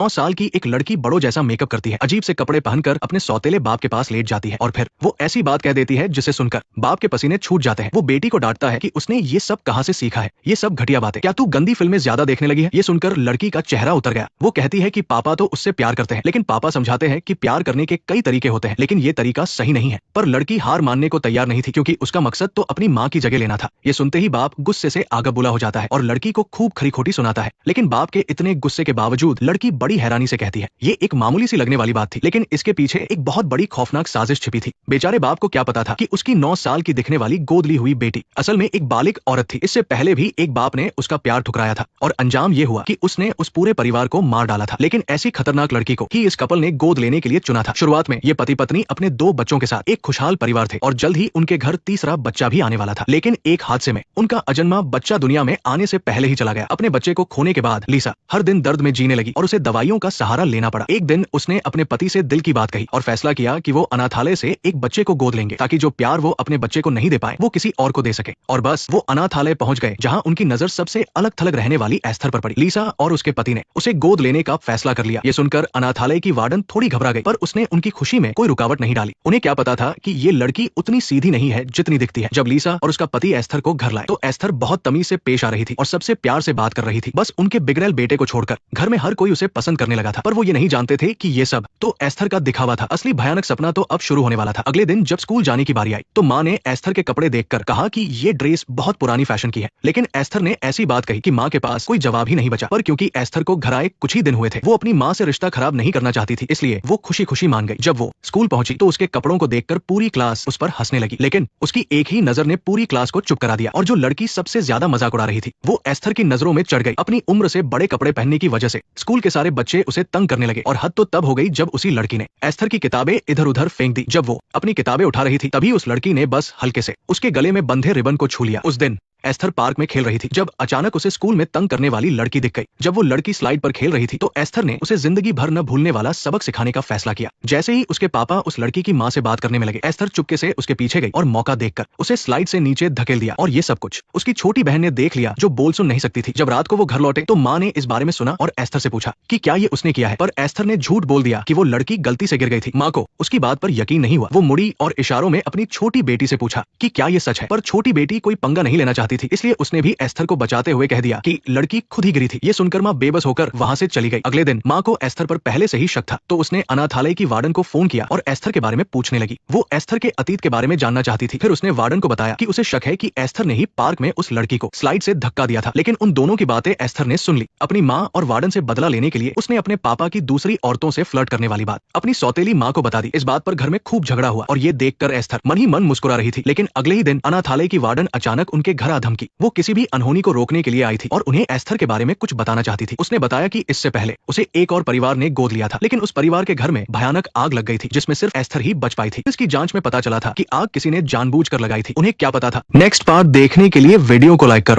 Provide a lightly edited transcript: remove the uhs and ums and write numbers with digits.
9 साल की एक लड़की बड़ों जैसा मेकअप करती है, अजीब से कपड़े पहनकर अपने सौतेले बाप के पास लेट जाती है और फिर वो ऐसी बात कह देती है जिसे सुनकर बाप के पसीने छूट जाते हैं। वो बेटी को डांटता है कि उसने ये सब कहां से सीखा है, ये सब घटिया बातें, क्या तू गंदी फिल्में ज्यादा देखने लगी है। ये सुनकर लड़की का चेहरा उतर गया। वो कहती है कि पापा तो उससे प्यार करते हैं, लेकिन पापा समझाते हैं कि प्यार करने के कई तरीके होते हैं, लेकिन ये तरीका सही नहीं है। पर लड़की हार मानने को तैयार नहीं थी, क्योंकि उसका मकसद तो अपनी माँ की जगह लेना था। ये सुनते ही बाप गुस्से से आगा बुला हो जाता है और लड़की को खूब खरी खोटी सुनाता है। लेकिन बाप के इतने गुस्से के बावजूद लड़की बड़ी हैरानी से कहती है ये एक मामूली सी लगने वाली बात थी, लेकिन इसके पीछे एक बहुत बड़ी खौफनाक साजिश छिपी थी। बेचारे बाप को क्या पता था कि उसकी 9 साल की दिखने वाली गोद ली हुई बेटी असल में एक बालिग औरत थी। इससे पहले भी एक बाप ने उसका प्यार ठुकराया था और अंजाम ये हुआ कि उसने उस पूरे परिवार को मार डाला था। लेकिन ऐसी खतरनाक लड़की को ही इस कपल ने गोद लेने के लिए चुना था। शुरुआत में ये पति पत्नी अपने 2 बच्चों के साथ एक खुशहाल परिवार थे और जल्द ही उनके घर तीसरा बच्चा भी आने वाला था। लेकिन एक हादसे में उनका अजन्मा बच्चा दुनिया में आने से पहले ही चला गया। अपने बच्चे को खोने के बाद लीसा हर दिन दर्द में जीने लगी और उसे दवाइयों का सहारा लेना पड़ा। एक दिन उसने अपने पति से दिल की बात कही और फैसला किया कि वो अनाथालय से एक बच्चे को गोद लेंगे, ताकि जो प्यार वो अपने बच्चे को नहीं दे पाए वो किसी और को दे सके। और बस वो अनाथालय पहुंच गए, जहां उनकी नजर सबसे अलग थलग रहने वाली एस्थर पर पड़ी। लीसा और उसके पति ने उसे गोद लेने का फैसला कर लिया। ये सुनकर अनाथालय की वार्डन थोड़ी घबरा गई, पर उसने उनकी खुशी में कोई रुकावट नहीं डाली। उन्हें क्या पता था कि ये लड़की उतनी सीधी नहीं है जितनी दिखती है। जब लीसा और उसका पति एस्थर को घर लाए तो एस्थर बहुत तमीज से पेश आ रही थी और सबसे प्यार से बात कर रही थी। बस उनके बिगड़ैल बेटे को छोड़कर घर में हर कोई उसे पसंद करने लगा था, पर वो ये नहीं जानते थे कि ये सब तो एस्थर का दिखावा था। असली भयानक सपना तो अब शुरू होने वाला था। अगले दिन जब स्कूल जाने की बारी आई तो माँ ने एस्थर के कपड़े देखकर कहा कि ये ड्रेस बहुत पुरानी फैशन की है। लेकिन एस्थर ने ऐसी बात कही कि माँ के पास कोई जवाब ही नहीं बचा। पर क्योंकि एस्थर को घर आए कुछ ही दिन हुए थे, वो अपनी माँ से रिश्ता खराब नहीं करना चाहती थी, इसलिए वो खुशी खुशी मान गई। जब वो स्कूल पहुंची तो उसके कपड़ों को देखकर पूरी क्लास उस पर हंसने लगी, लेकिन उसकी एक ही नजर ने पूरी क्लास को चुप करा दिया। और जो लड़की सबसे ज्यादा मजाक उड़ा रही थी वो एस्थर की नजरों में चढ़ गई। अपनी उम्र से बड़े कपड़े पहनने की वजह से स्कूल के सारे बच्चे उसे तंग करने लगे और हद तो तब हो गई जब उसी लड़की ने एस्थर की किताबें इधर उधर फेंक दी। जब वो अपनी किताबें उठा रही थी तभी उस लड़की ने बस हल्के से उसके गले में बंधे रिबन को छू लिया। उस दिन एस्थर पार्क में खेल रही थी जब अचानक उसे स्कूल में तंग करने वाली लड़की दिख गई। जब वो लड़की स्लाइड पर खेल रही थी तो एस्थर ने उसे जिंदगी भर न भूलने वाला सबक सिखाने का फैसला किया। जैसे ही उसके पापा उस लड़की की माँ से बात करने में लगे, एस्थर चुपके से उसके पीछे गई और मौका देखकर उसे स्लाइड से नीचे धकेल दिया। और ये सब कुछ उसकी छोटी बहन ने देख लिया, जो बोल सुन नहीं सकती थी। जब रात को वो घर लौटे तो माँ ने इस बारे में सुना और एस्थर से पूछा कि क्या ये उसने किया है, पर एस्थर ने झूठ बोल दिया कि वो लड़की गलती से गिर गई थी। माँ को उसकी बात पर यकीन नहीं हुआ। वो मुड़ी और इशारों में अपनी छोटी बेटी से पूछा कि क्या ये सच है, पर छोटी बेटी कोई पंगा नहीं लेना चाहती थी, इसलिए उसने भी एस्थर को बचाते हुए कह दिया कि लड़की खुद ही गिरी थी। ये सुनकर माँ बेबस होकर वहां से चली गई। अगले दिन माँ को एस्थर पर पहले से ही शक था, तो उसने अनाथालय की वार्डन को फोन किया और एस्थर के बारे में पूछने लगी। वो एस्थर के अतीत के बारे में जानना चाहती थी। फिर उसने वार्डन को बताया कि उसे शक है कि एस्थर ने ही पार्क में उस लड़की को स्लाइड से धक्का दिया था। लेकिन उन दोनों की बातें एस्थर ने सुन ली। अपनी माँ और वार्डन से बदला लेने के लिए उसने अपने पापा की दूसरी औरतों से फ्लर्ट करने वाली बात अपनी सौतेली माँ को बता दी। इस बात पर घर में खूब झगड़ा हुआ और ये देखकर एस्थर मन ही मन मुस्कुरा रही थी। लेकिन अगले ही दिन अनाथालय की वार्डन अचानक उनके घर आ धमकी। वो किसी भी अनहोनी को रोकने के लिए आई थी और उन्हें एस्थर के बारे में कुछ बताना चाहती थी। उसने बताया कि इससे पहले उसे एक और परिवार ने गोद लिया था, लेकिन उस परिवार के घर में भयानक आग लग गई थी, जिसमें सिर्फ एस्थर ही बच पाई थी। इसकी जांच में पता चला था कि आग किसी ने जानबूझकर लगाई थी। उन्हें क्या पता था। नेक्स्ट पार्ट देखने के लिए वीडियो को लाइक करो।